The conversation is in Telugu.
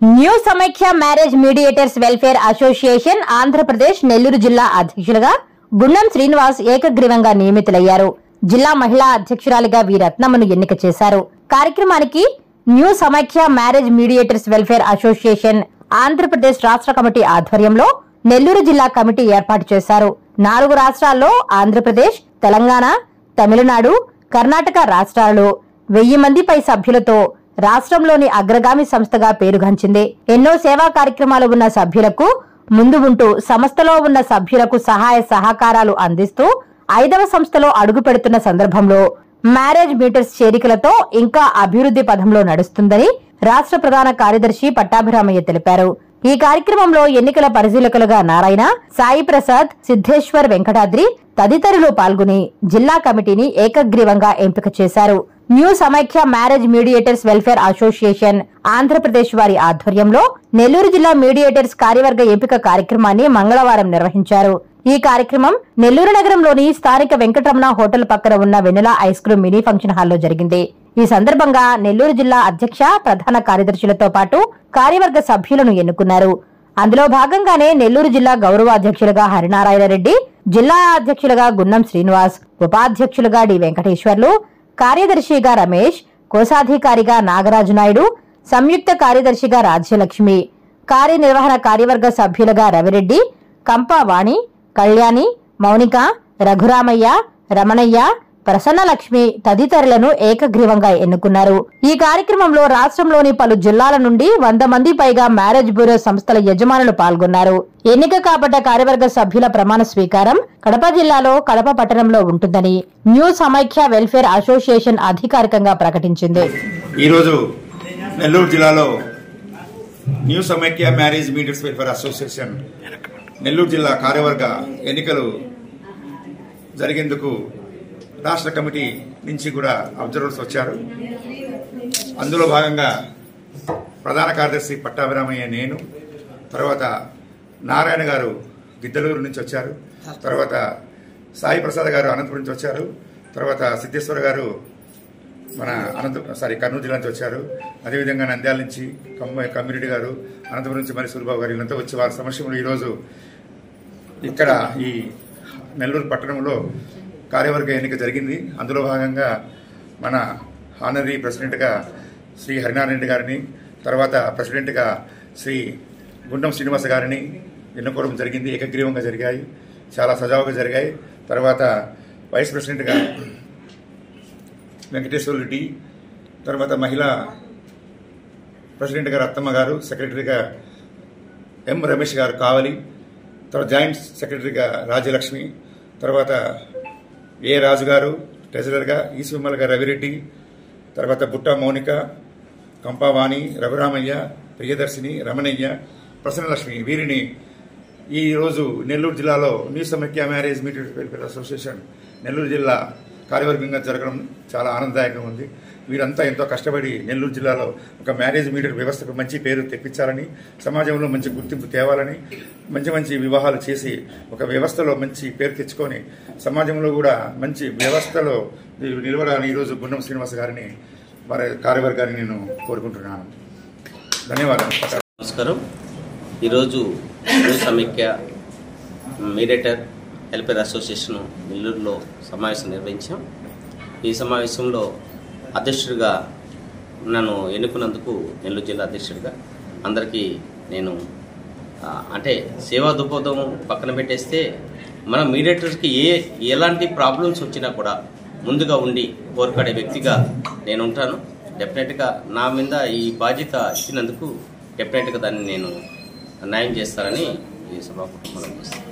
New Samaikya marriage mediators welfare association Andhra Pradesh Nellore జిల్లా అధ్యక్షులుగా గుండం శ్రీనివాస్ ఏకగ్రీవంగా నియమితులయ్యారు. జిల్లా మహిళా అధ్యక్షురాలిగా వి రత్నమ్మను ఎన్నిక చేశారు. కార్యక్రమానికి new Samaikya marriage mediators welfare association Andhra Pradesh రాష్ట్ర కమిటీ ఆధ్వర్యంలో నెల్లూరు జిల్లా కమిటీ ఏర్పాటు చేశారు. 4 రాష్ట్రాల్లో ఆంధ్రప్రదేశ్, తెలంగాణ, తమిళనాడు, కర్ణాటక రాష్ట్రాలలో 1000 మంది పై సభ్యులతో రాష్ట్రంలోని అగ్రగామి సంస్థగా పేరుగాంచింది. ఎన్నో సేవా కార్యక్రమాలు ఉన్న సభ్యులకు ముందు ఉంటూ సంస్థలో ఉన్న సభ్యులకు సహాయ సహకారాలు అందిస్తూ 5వ సంస్థలో అడుగు పెడుతున్న సందర్భంలో మ్యారేజ్ మీటర్స్ చేరికలతో ఇంకా అభివృద్ధి పథంలో నడుస్తుందని రాష్ట్ర ప్రధాన కార్యదర్శి పట్టాభిరామయ్య తెలిపారు. ఈ కార్యక్రమంలో ఎన్నికల పరిశీలకులుగా నారాయణ, సాయి ప్రసాద్, సిద్ధేశ్వర్, వెంకటాద్రి తదితరులు పాల్గొని జిల్లా కమిటీని ఏకగ్రీవంగా ఎంపిక చేశారు. New Samaikya marriage mediators welfare association Andhra Pradesh వారి ఆధ్వర్యంలో నెల్లూరు జిల్లా మీడియేటర్స్ కార్యవర్గ ఎంపిక కార్యక్రమాన్ని మంగళవారం నిర్వహించారు. ఈ కార్యక్రమం నెల్లూరు నగరంలోని స్థానిక వెంకటరమణ హోటల్ పక్కన ఉన్న వెన్నెల ఐస్ క్రీమ్ మినీ ఫంక్షన్ హాల్లో జరిగింది. ఈ సందర్భంగా నెల్లూరు జిల్లా అధ్యక్ష, ప్రధాన కార్యదర్శులతో పాటు కార్యవర్గ సభ్యులను ఎన్నుకున్నారు. అందులో భాగంగానే నెల్లూరు జిల్లా గౌరవ అధ్యక్షులుగా హరినారాయణ రెడ్డి, జిల్లా అధ్యక్షులుగా గున్నం శ్రీనివాస్, ఉపాధ్యక్షులుగా డి వెంకటేశ్వర్లు, కార్యదర్శిగా రమేష్, కోశాధికారిగా నాగరాజు నాయుడు, సంయుక్త కార్యదర్శిగా రాజ్యలక్ష్మి, కార్యనిర్వహణ కార్యవర్గ సభ్యులుగా రవిరెడ్డి, కంపావాణి, కళ్యాణి, మౌనిక, రఘురామయ్య, రమణయ్య, ప్రసన్నలక్ష్మి తదితరులను ఏకగ్రీవంగా ఎన్నుకున్నారు. ఈ కార్యక్రమంలో రాష్ట్రంలోని పలు జిల్లాల నుండి 100 మంది పైగా మ్యారేజ్ బ్యూరో సంస్థల యజమానులు పాల్గొన్నారు. ఎన్నిక కాబడ్డ కార్యవర్గ సభ్యుల ప్రమాణ స్వీకారం కడప జిల్లాలో కడప పట్టణంలో ఉంటుందని న్యూ సమైఖ్య వెల్ఫేర్ అసోసియేషన్ అధికారికంగా ప్రకటించింది. ఈ రోజు నెల్లూరు జిల్లాలో new Samaikya marriage mediators welfare association Nellore జిల్లా కార్యవర్గ ఎన్నికలు జరిగేందుకు రాష్ట్ర కమిటీ నుంచి కూడా అబ్జర్వర్స్ వచ్చారు. అందులో భాగంగా ప్రధాన కార్యదర్శి పట్టాభిరామయ్య, నేను, తర్వాత నారాయణ గారు గిద్దలూరు నుంచి వచ్చారు, తర్వాత సాయి ప్రసాద్ గారు అనంతపురం నుంచి వచ్చారు, తర్వాత సిద్ధేశ్వర గారు మన కర్నూలు జిల్లా నుంచి వచ్చారు. అదేవిధంగా నంద్యాల నుంచి కమ్మిరెడ్డి గారు, అనంతపురం నుంచి మరి సూరిబాబు గారు వీళ్ళంతా వచ్చి వారి సమక్షంలో ఈరోజు ఇక్కడ ఈ నెల్లూరు పట్టణంలో కార్యవర్గ ఎన్నిక జరిగింది. అందులో భాగంగా మన ఆనరీ ప్రెసిడెంట్గా శ్రీ హరినారాయణ రెడ్డి గారిని, తర్వాత ప్రెసిడెంట్గా శ్రీ గుండం శ్రీనివాస గారిని ఎన్నుకోవడం జరిగింది. ఏకగ్రీవంగా జరిగాయి, చాలా సజావుగా జరిగాయి. తర్వాత వైస్ ప్రెసిడెంట్గా వెంకటేశ్వర రెడ్డి, తర్వాత మహిళా ప్రెసిడెంట్గా రత్నమ్మ గారు, సెక్రటరీగా ఎం రమేష్ గారు కావలి, తర్వాత జాయింట్ సెక్రటరీగా రాజ్యలక్ష్మి, తర్వాత ఏ రాజు గారు, ట్రెజరర్గా ఈశ్వమల్ గారు రవిరెడ్డి, తర్వాత బుట్ట మౌనిక, కంపావాణి, రఘురామయ్య, ప్రియదర్శిని, రమణయ్య, ప్రసన్నలక్ష్మి వీరిని ఈరోజు నెల్లూరు జిల్లాలో new Samaikya marriage mediators welfare association Nellore జిల్లా కార్యవర్గంగా జరగడం చాలా ఆనందదాయకంగా ఉంది. వీరంతా ఎంతో కష్టపడి నెల్లూరు జిల్లాలో ఒక మ్యారేజ్ మీడియేటర్ వ్యవస్థకు మంచి పేరు తెప్పించాలని, సమాజంలో మంచి గుర్తింపు తేవాలని, మంచి వివాహాలు చేసి ఒక వ్యవస్థలో మంచి పేరు తెచ్చుకొని సమాజంలో కూడా మంచి వ్యవస్థలో నిలవడాలని ఈరోజు గుండం శ్రీనివాస గారిని వారి కార్యవర్గాన్ని నేను కోరుకుంటున్నాను. ధన్యవాదాలు. నమస్కారం. ఈరోజు న్యూ సమైఖ్య మీడియేటర్ వెల్ఫేర్ అసోసియేషన్ నెల్లూరులో సమావేశం నిర్వహించాం. ఈ సమావేశంలో అధ్యక్షుడిగా నన్ను ఎన్నుకున్నందుకు నెల్లూరు జిల్లా అధ్యక్షుడిగా అందరికీ నేను అంటే సేవా దృక్పథం పక్కన పెట్టేస్తే మన మీడియేటర్స్కి ఎలాంటి ప్రాబ్లమ్స్ వచ్చినా కూడా ముందుగా ఉండి పోరాడే వ్యక్తిగా నేను ఉంటాను. డెఫినెట్గా నా మీద ఈ బాధ్యత ఇచ్చినందుకు డెఫినెట్గా దాన్ని నేను న్యాయం చేస్తానని ఈ సభాపతి మనం చేస్తాను.